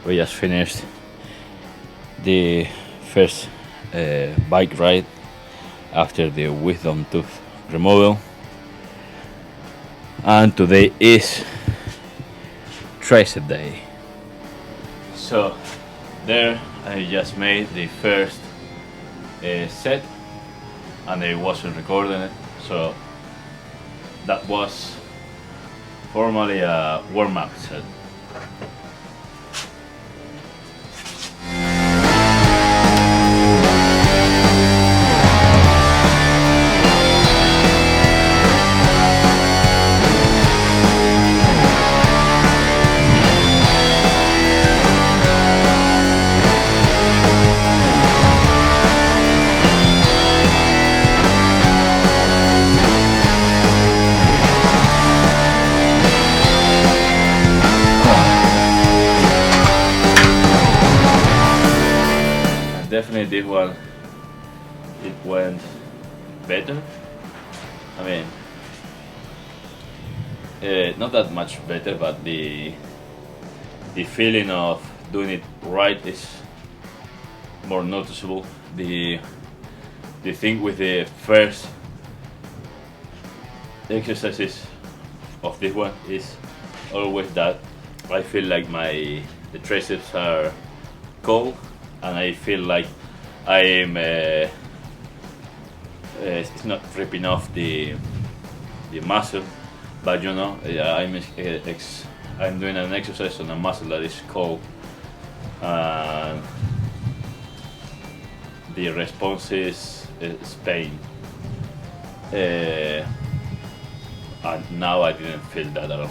We just finished the first bike ride after the wisdom tooth removal, and today is Tricep Day. So there I just made the first set, and I wasn't recording it, so that was formally a warm-up set. Definitely this one, it went better. I mean, not that much better, but the feeling of doing it right is more noticeable. The thing with the first exercises of this one is always that I feel like the triceps are cold, and I feel like I'm it's not ripping off the muscle, but you know, I'm doing an exercise on a muscle that is cold, and the response is pain, and now I didn't feel that at all.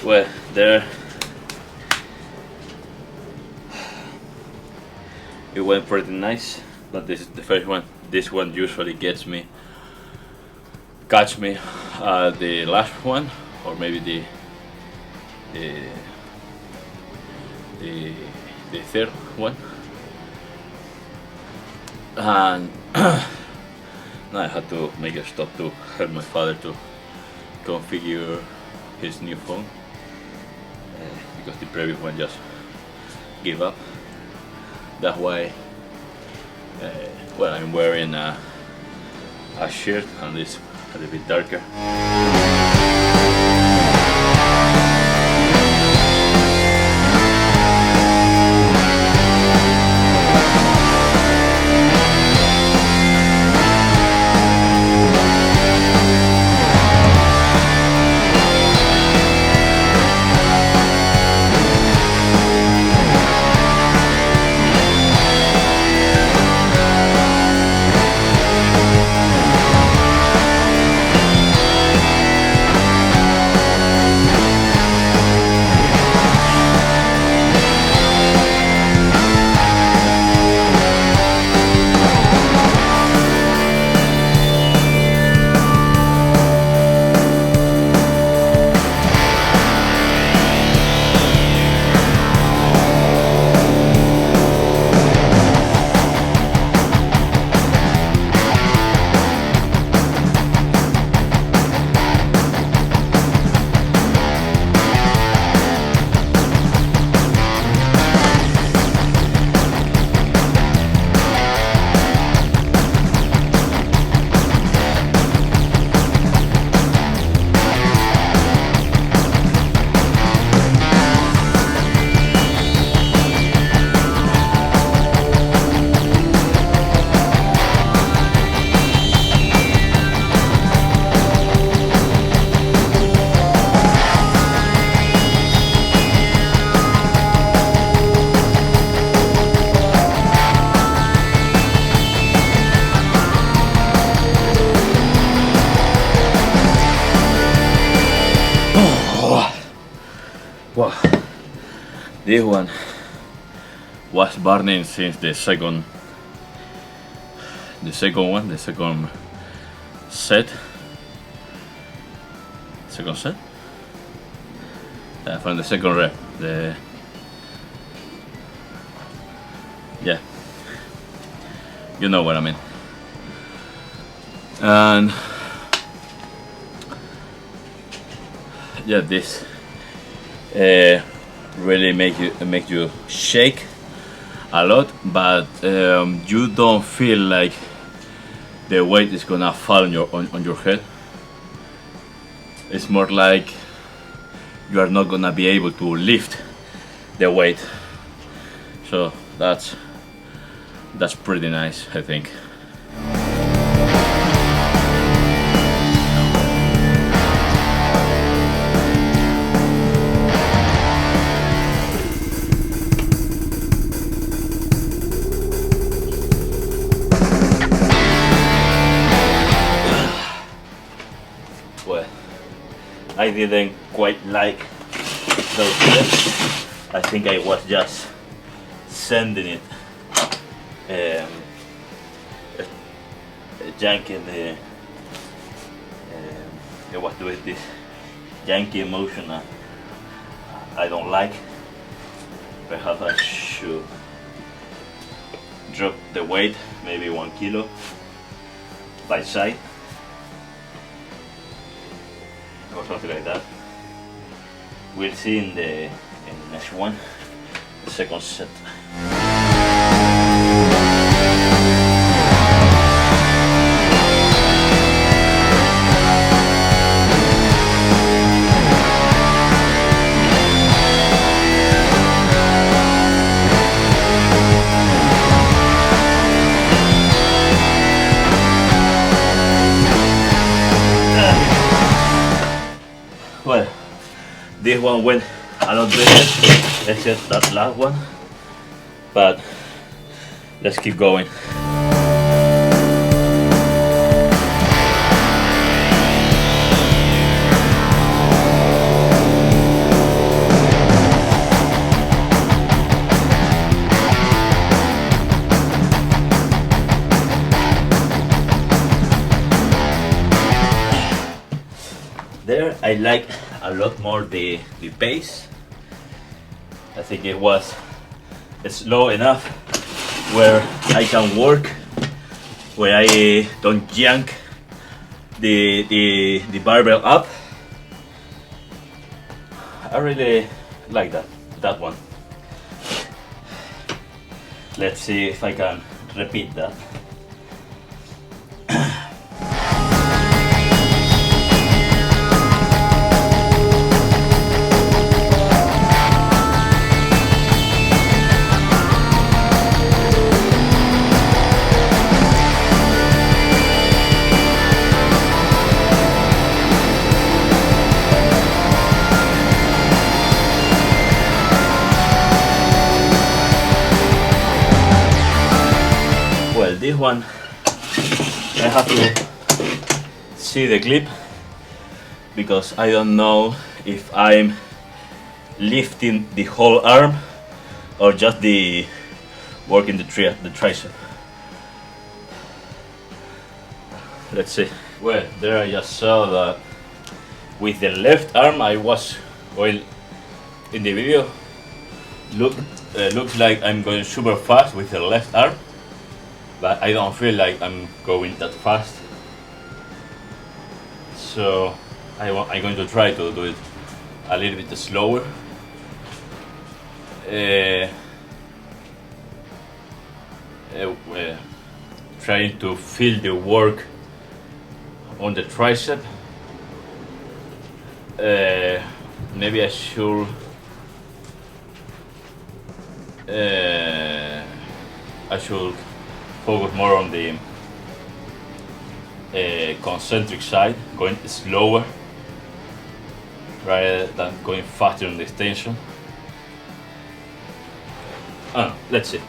Well, there it went pretty nice, but this is the first one. This one usually catch me the last one, or maybe the third one, and now I had to make a stop to help my father to configure his new phone because the previous one just gave up. That's why well, I'm wearing a shirt and it's a little bit darker. Wow, this one was burning since the second set. From the second rep. Yeah, you know what I mean. And yeah, this really make you shake a lot, but you don't feel like the weight is gonna fall on your head. It's more like you are not gonna be able to lift the weight. So that's pretty nice, I think. Well, I didn't quite like those steps. I think I was just sending it, janking it was doing this janky motion I don't like. Perhaps I should drop the weight, maybe 1 kilo by side or something like that. We'll see in the next one, the second set. Well, this one went a lot better, except that last one, but let's keep going. I like a lot more the pace. I think it was slow enough where I can work, where I don't yank the barbell up. I really like that one. Let's see if I can repeat that. Well, this one I have to see the clip because I don't know if I'm lifting the whole arm or just the working the tricep. Let's see. Well, there I just saw that with the left arm I was, well, in the video looks like I'm going super fast with the left arm, but I don't feel like I'm going that fast. So I'm going to try to do it a little bit slower. Trying to feel the work on the tricep. Maybe I should focus more on the concentric side, going slower rather than going faster on the extension. Let's see.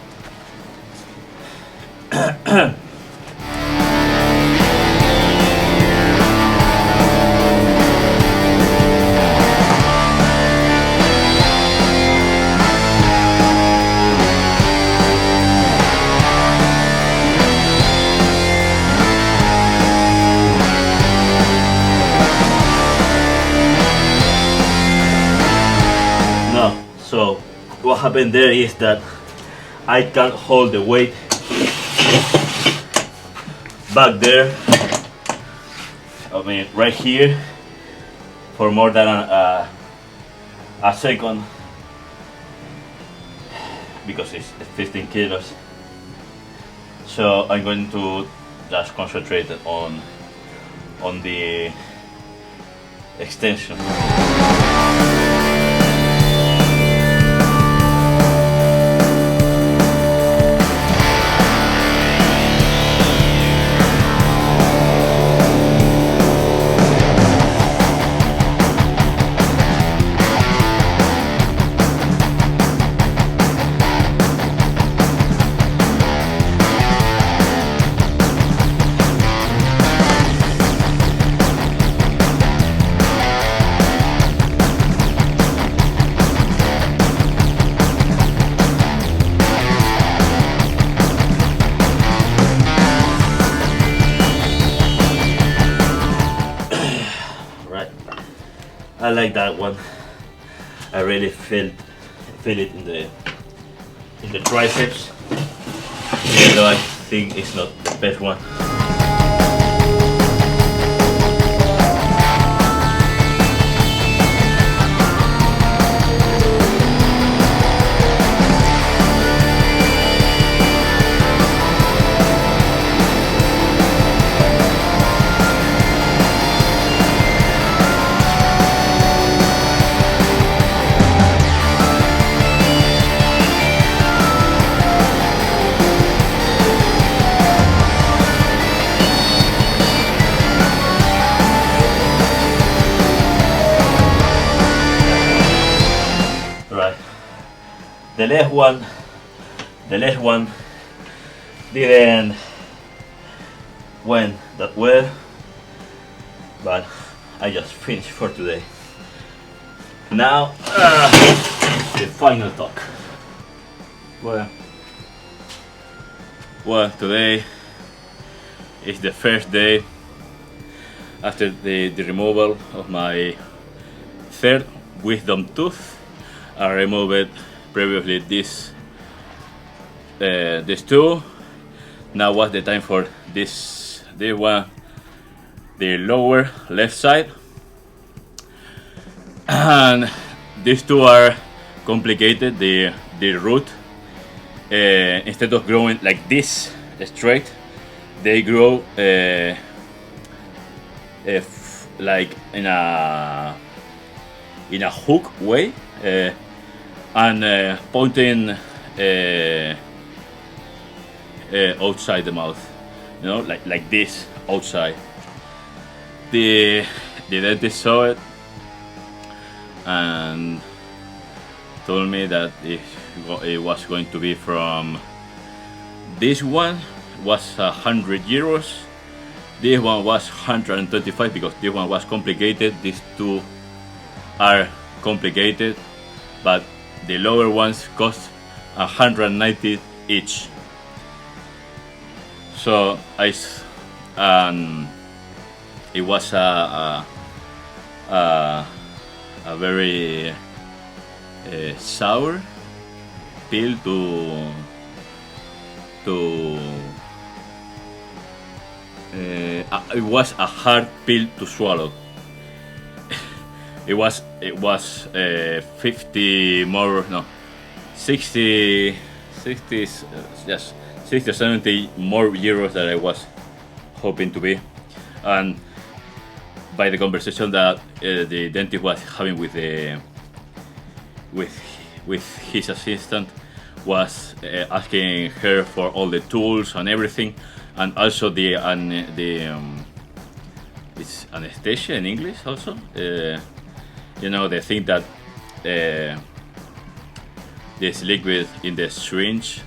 So what happened there is that I can't hold the weight back there, I mean right here, for more than a second because it's 15 kilos. So I'm going to just concentrate on the extension. I like that one. I really feel it in the triceps, even though I think it's not the best one. The last one didn't went that well, but I just finished for today. Now the final talk. Well, today is the first day after the removal of my third wisdom tooth. I removed previously these two. Now was the time for this one, the lower left side, and these two are complicated. The root, instead of growing like this straight, they grow like in a hook way, and pointing outside the mouth, you know, like this outside. The dentist saw it and told me that it was going to be from this one was 100 euros, this one was 125 because this one was complicated. These two are complicated, but the lower ones cost 190 each. So it was a very sour pill to it was a hard pill to swallow. It was 50 more, no, 60 yes, 60 or 70 more euros that I was hoping to be. And by the conversation that the dentist was having with his assistant, was asking her for all the tools and everything, and also it's anesthesia in English also. You know, the thing that this liquid in the syringe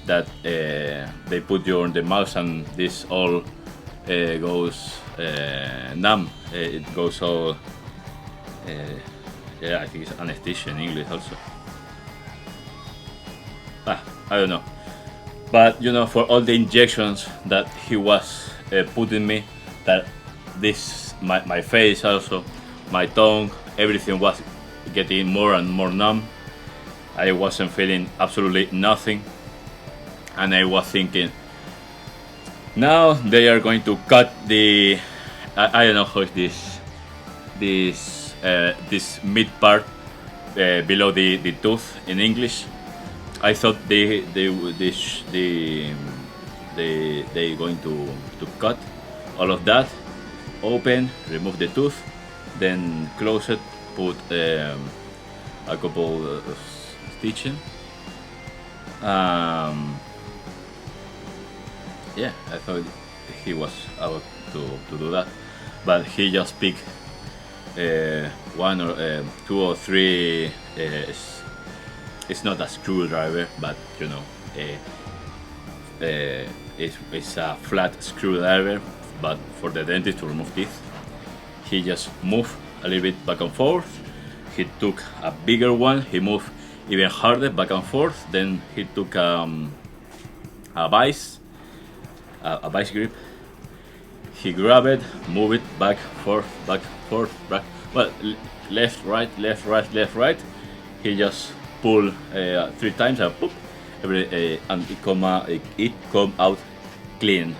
that they put you on the mouth, and this all goes numb. It goes all. Yeah, I think it's anesthesia in English also. I don't know, but you know, for all the injections that he was putting me, that this my face also, my tongue, everything was getting more and more numb. I wasn't feeling absolutely nothing, and I was thinking, now they are going to cut the I don't know how is this mid part below the tooth in English. I thought they going to cut all of that, open, remove the tooth, then close it, put a couple stitching. Yeah, I thought he was about to do that, but he just picked one or two or three. It's not a screwdriver, but you know, it's a flat screwdriver, but for the dentist to remove teeth. He just moved a little bit back and forth. He took a bigger one, he moved even harder back and forth. Then he took a vice grip. He grabbed it, moved it back, forth, back, well, left, right, left, right, left, right. He just pulled 3 times and poop, and it come out clean.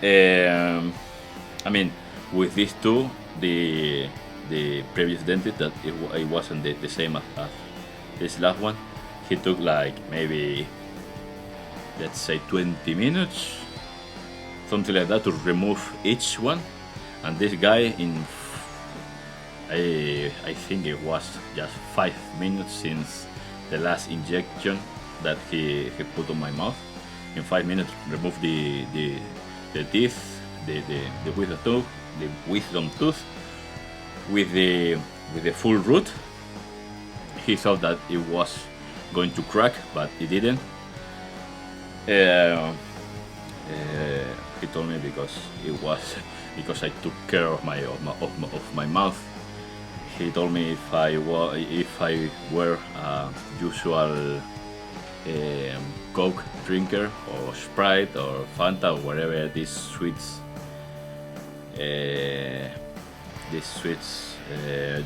I mean, with these two, the previous dentist, that it wasn't the same as this last one. He took like maybe, let's say, 20 minutes, something like that, to remove each one. And this guy, I think it was just 5 minutes since the last injection that he put on my mouth. In 5 minutes, remove the teeth, the wisdom tooth with the full root. He thought that it was going to crack, but it didn't. He told me because I took care of my mouth. He told me if I were a usual Coke drinker or Sprite or Fanta or whatever these sweets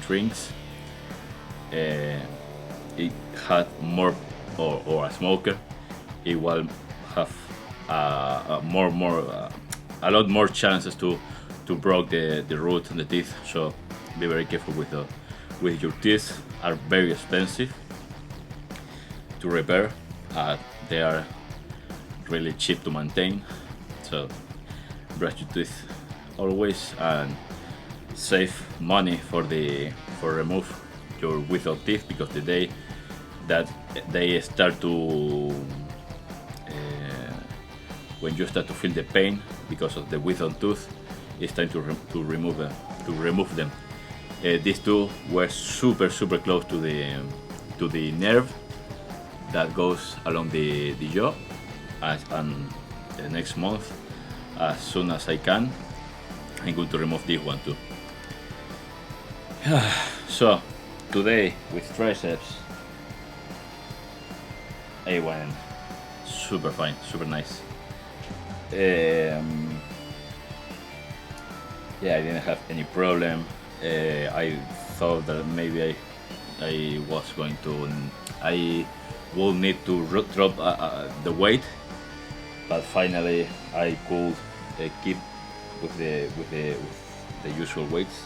drinks. It had more, or a smoker, it will have a lot more chances to break the root and the teeth. So be very careful with your teeth. Are very expensive to repair. They are really cheap to maintain. So brush your teeth always and save money for remove your wisdom teeth, because the day that they start to when you start to feel the pain because of the wisdom tooth, it's time to remove them. These two were super close to the nerve that goes along the jaw, and the next month, as soon as I can, I'm going to remove this one too. So today with triceps, I went super fine, super nice. Yeah, I didn't have any problem. I thought that maybe I will need to drop the weight, but finally I could keep with the usual weights.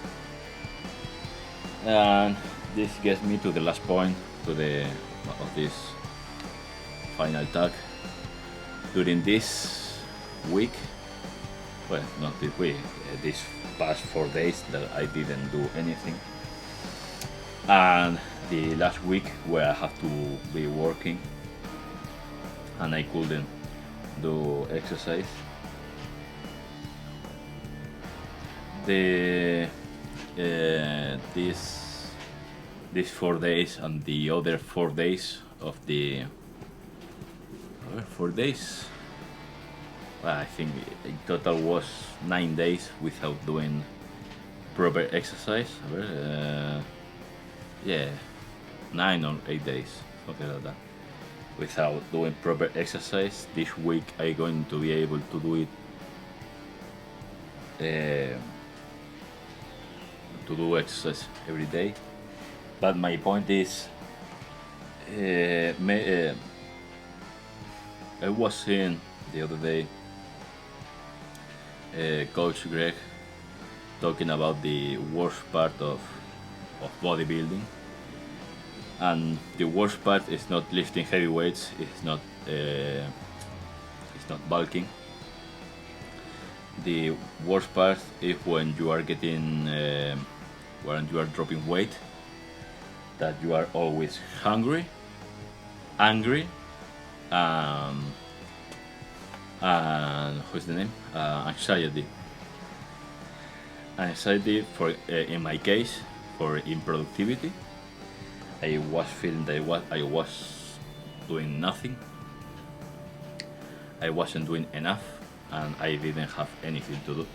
And this gets me to the last point of this final tag. During this week, well, not this week, these past 4 days that I didn't do anything, and the last week where I have to be working and I couldn't do exercise. These 4 days and the other 4 days of the 4 days, well, I think in total was 9 days without doing proper exercise. Yeah, 9 or 8 days, something like that, without doing proper exercise. This week I'm going to be able to do it, to do exercise every day. But my point is, I was seeing the other day Coach Greg talking about the worst part of bodybuilding, and the worst part is not lifting heavy weights, it's not bulking. The worst part is when you are dropping weight, that you are always hungry, angry, and who's the name? Anxiety. Anxiety for, in my case, for improductivity. I was feeling that I was doing nothing. I wasn't doing enough, and I didn't have anything to do.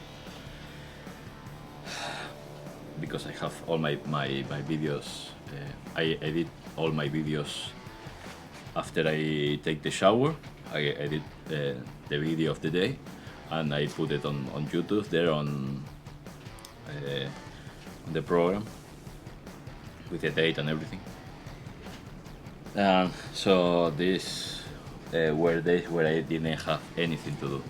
Because I have all my videos, I edit all my videos after I take the shower. I edit the video of the day and I put it on YouTube there on the program with the date and everything. And so these were days where I didn't have anything to do.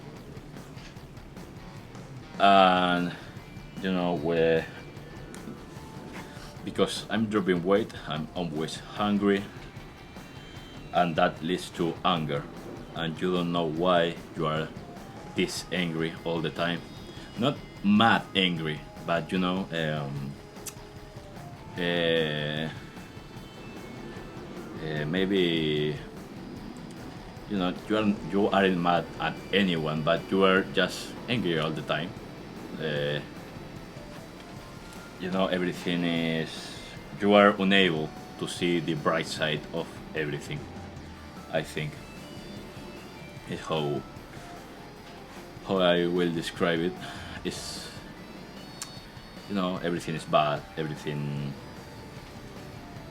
And you know, because I'm dropping weight, I'm always hungry, and that leads to anger, and you don't know why you are this angry all the time. Not mad angry, but you know, maybe, you know, you aren't mad at anyone, but you are just angry all the time. You know, everything is, you are unable to see the bright side of everything. I think is how I will describe it. Is, you know, everything is bad, everything,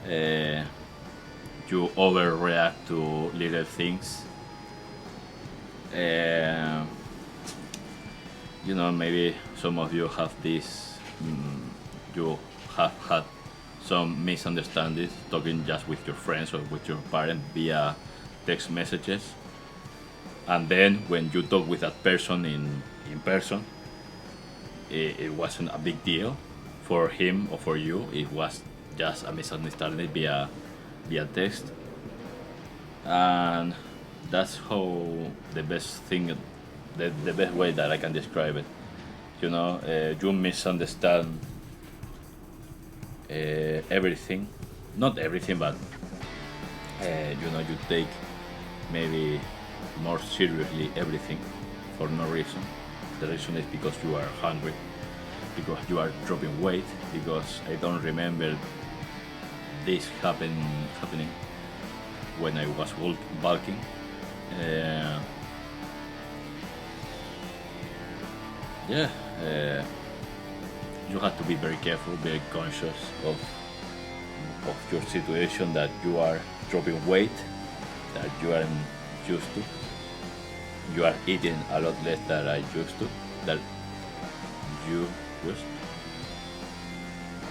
you overreact to little things. You know, maybe some of you have this, you have had some misunderstandings talking just with your friends or with your parents via text messages, and then when you talk with that person in person, it wasn't a big deal for him or for you. It was just a misunderstanding via text, and that's how the best thing, the best way that I can describe it. You misunderstand everything, not everything, but you take maybe more seriously everything for no reason. The reason is because you are hungry, because you are dropping weight, because I don't remember this happening when I was bulking. Uh, yeah, you have to be very careful, very conscious of your situation, that you are dropping weight, that you aren't used to. You are eating a lot less than I used to, that you used.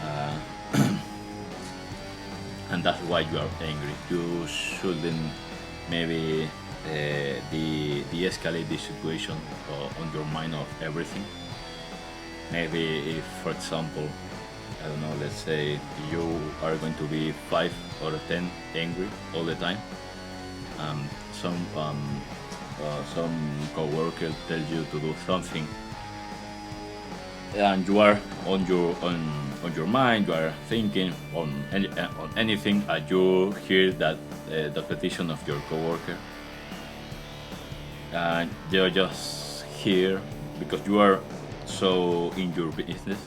Uh, and that's why you are angry. You shouldn't maybe de-escalate the situation on your mind of everything. Maybe if, for example, I don't know, let's say you are going to be 5 or 10 angry all the time. Some coworker tells you to do something, and you are on your mind, you are thinking on anything, and you hear that the petition of your coworker, and you just hear, because you are so in your business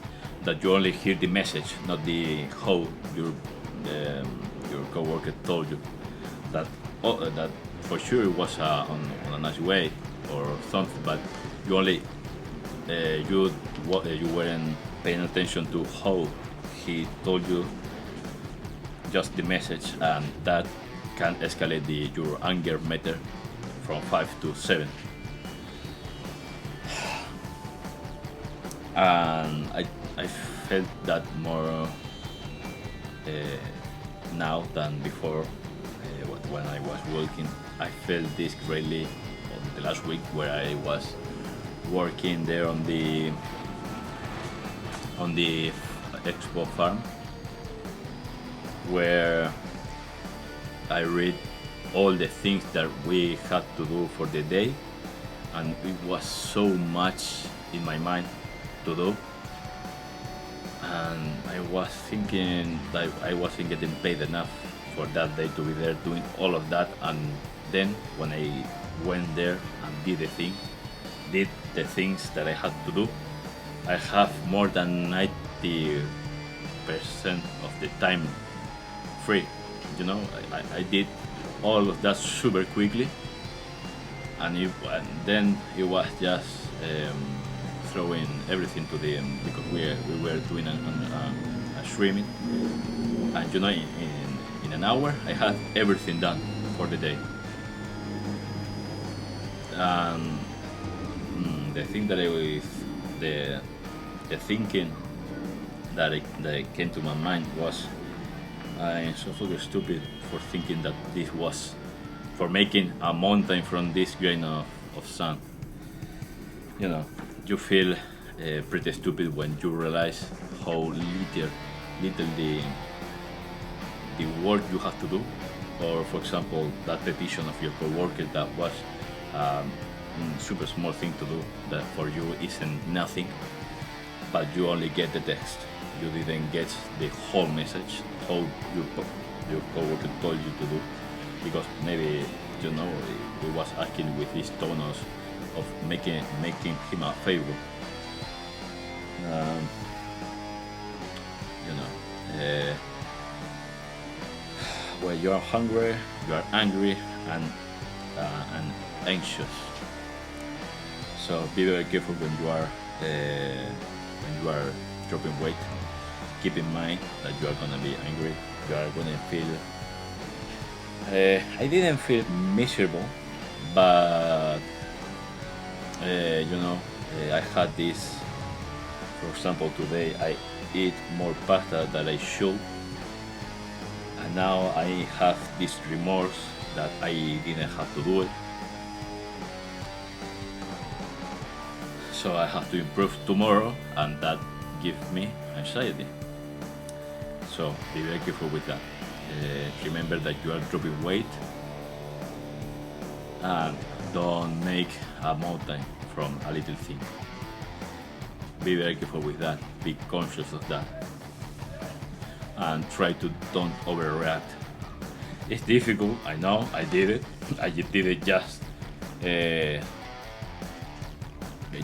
that you only hear the message, not the how your coworker told you that that for sure it was on a nice way or something, but you only you weren't paying attention to how he told you just the message, and that can escalate your anger meter from 5 to 7. And I felt that more now than before. When I was working, I felt this greatly on the last week, where I was working there on the expo farm, where I read all the things that we had to do for the day, and it was so much in my mind to do, and I was thinking that I wasn't getting paid enough for that day to be there doing all of that. And then when I went there and did the things that I had to do, I have more than 90% of the time free. I did all of that super quickly, and then it was just throwing everything to the because we were doing a streaming, and in an hour I had everything done for the day. And the thing that the thinking that came to my mind was, I'm so fucking stupid for thinking that this was for making a mountain from this grain of sand. You feel pretty stupid when you realize how little the work you have to do. Or for example, that petition of your coworker that was super small thing to do, that for you isn't nothing, but you only get the text. You didn't get the whole message, how your coworker told you to do, because maybe he was asking with this tone of making him a favor. When you are hungry, you are angry and anxious. So be very careful when you are dropping weight. Keep in mind that you are gonna be angry. You are gonna feel. I didn't feel miserable, but I had this. For example, today eat more pasta than I should, and now I have this remorse that I didn't have to do it. So I have to improve tomorrow, and that gives me anxiety. So be very careful with that. Remember that you are dropping weight, and don't make a mountain from a little thing. Be very careful with that. Be conscious of that, and try to don't overreact. It's difficult, I know. I did it. I did it just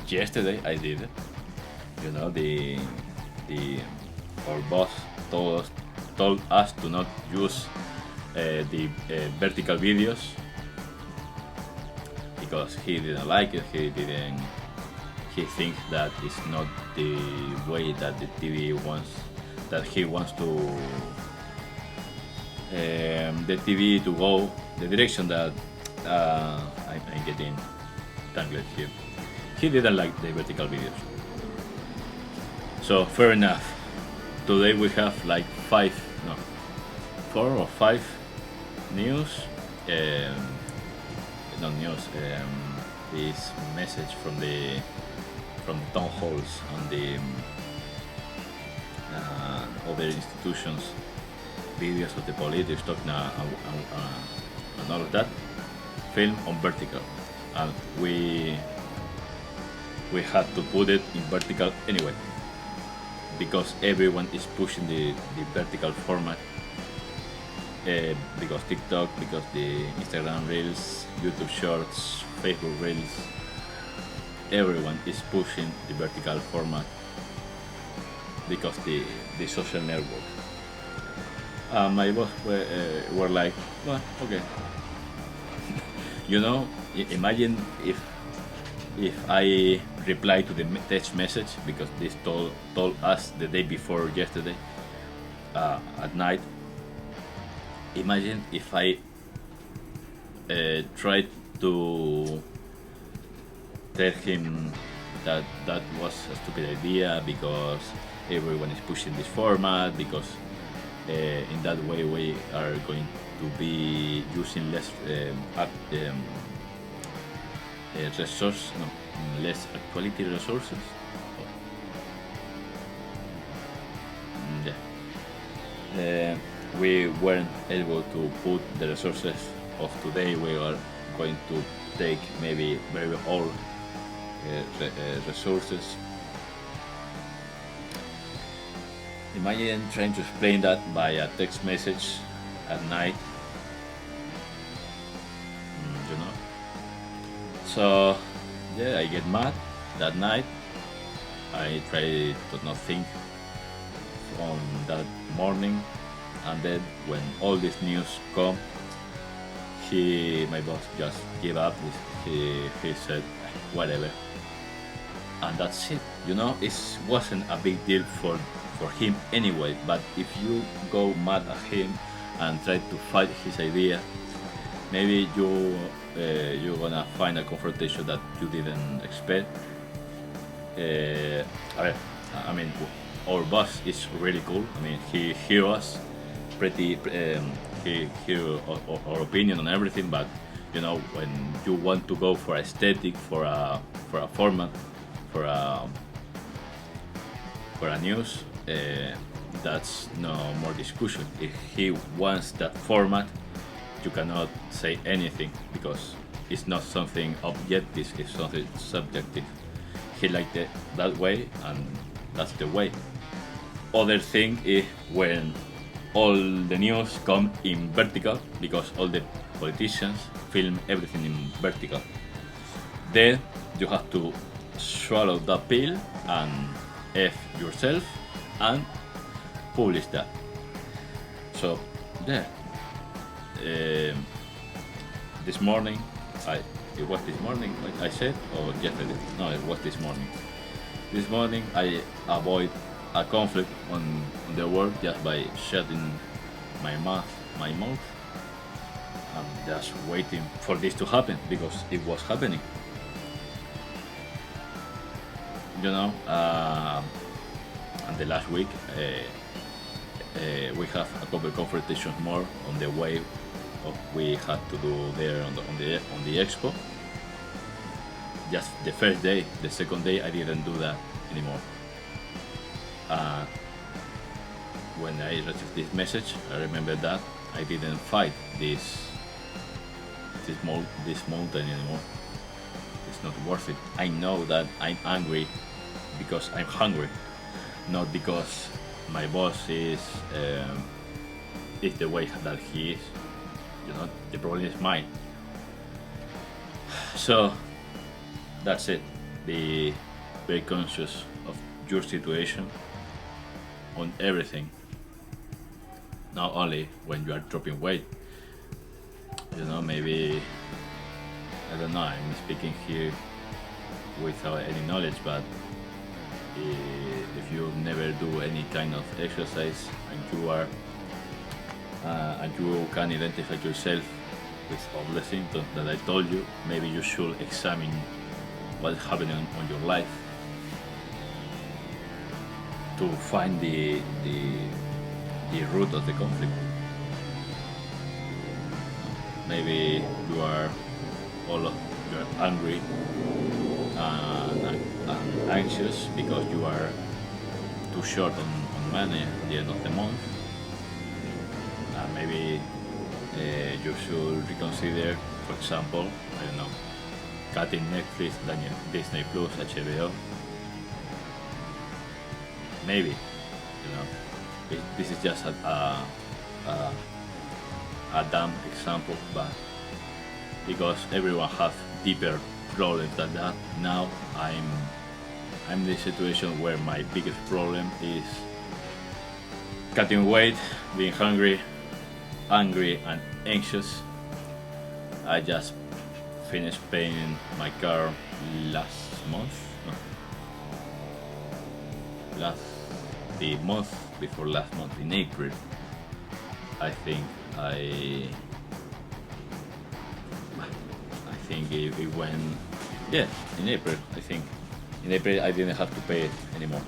yesterday. I did it. You know, our boss told us to not use the vertical videos because he didn't like it. He thinks that it's not the way that the TV wants, that he wants to the TV to go the direction that I'm getting tangled here. He didn't like the vertical videos. So fair enough. Today we have like 4 or 5 news. Not news. This message from the town halls and the other institutions, videos of the politics talking and all of that, film on vertical, and we had to put it in vertical anyway, because everyone is pushing the vertical format, because TikTok, because the Instagram Reels, YouTube Shorts, Facebook Reels, everyone is pushing the vertical format because the social network. My boss were like, well, okay. You know, imagine if I reply to the text message, because this told us the day before yesterday at night. Imagine if I tried to tell him that was a stupid idea because everyone is pushing this format, because in that way we are going to be using less less quality resources. We weren't able to put the resources of today. We are going to take maybe very old resources. Imagine trying to explain that by a text message at night. You know. So yeah, I get mad that night. I try to not think on that morning, and then when all this news come, my boss just gave up. He said whatever, and that's it. You know, it wasn't a big deal for him anyway. But if you go mad at him and try to fight his idea, maybe you're gonna find a confrontation that you didn't expect. I mean, our boss is really cool. I mean, he hears us pretty. He hears our opinion on everything. But you know, when you want to go for aesthetic, for a format, for a news, that's no more discussion. If he wants that format, you cannot say anything, because it's not something objective, it's something subjective. He liked it that way, and that's the way. Other thing is when all the news come in vertical, because all the politicians film everything in vertical. Then you have to swallow that pill and F yourself and publish that. So yeah. This morning, it was this morning, like I said, or yesterday? No, it was this morning. This morning I avoid a conflict on the work just by shutting my mouth. I'm just waiting for this to happen, because it was happening. You know, and the last week we have a couple confrontations more on the way of we had to do there on the expo. Just the first day, the second day I didn't do that anymore. When I received this message, I remember that I didn't fight this mountain anymore. It's not worth it. I know that I'm angry because I'm hungry, not because my boss is the way that he is. You know, the problem is mine. So that's it. Be very conscious of your situation on everything. Not only when you are dropping weight. You know, maybe, I don't know, I'm speaking here without any knowledge, but if you never do any kind of exercise and you are and you can identify yourself with all the symptoms that I told you, maybe you should examine what's happening on your life to find the root of the conflict. Maybe you are angry and anxious because you are too short on money at the end of the month. Maybe you should reconsider, for example, I don't know, cutting Netflix, Disney Plus, HBO. Maybe, you know, this is just a dumb example, but because everyone has deeper problems than that. Now I'm in the situation where my biggest problem is cutting weight, being hungry, angry and anxious. I just finished painting my car the month before last month, in April. I think it went, yeah, in April. I think in April I didn't have to pay it anymore.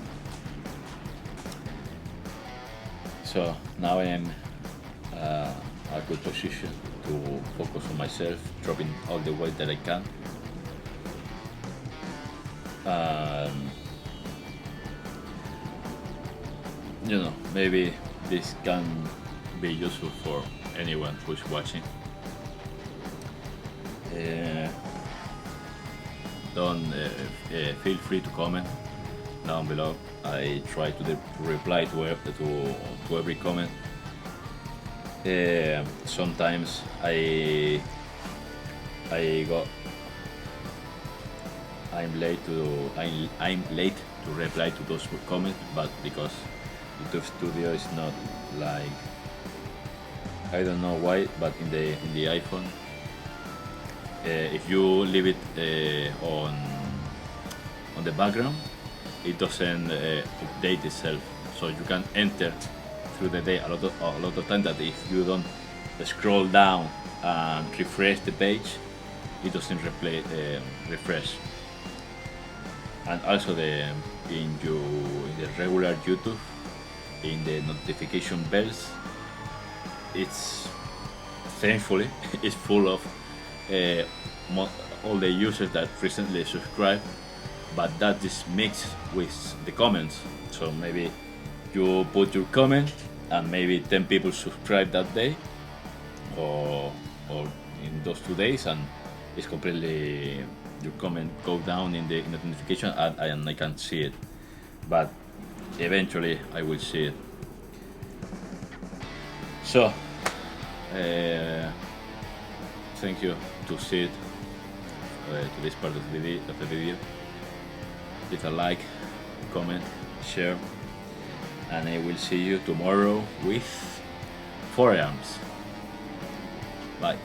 So now I am a good position to focus on myself, dropping all the weight that I can. You know, maybe this can be useful for anyone who's watching. Don't feel free to comment down below. I try to reply to every comment. Sometimes I'm late to reply to those comments, but because YouTube Studio is not like, I don't know why, but in the iPhone, if you leave it on the background, it doesn't update itself, so you can enter through the day a lot of time that if you don't scroll down and refresh the page, it doesn't refresh. And also in the regular YouTube, in the notification bells, it's thankfully it's full of all the users that recently subscribed, but that is mixed with the comments. So maybe you put your comment and maybe 10 people subscribe that day or in those 2 days, and it's completely, your comment go down in the notification and I can't see it, but eventually I will see it. So thank you to see it to this part of the video. Leave a like, comment, share, and I will see you tomorrow with forearms. Bye.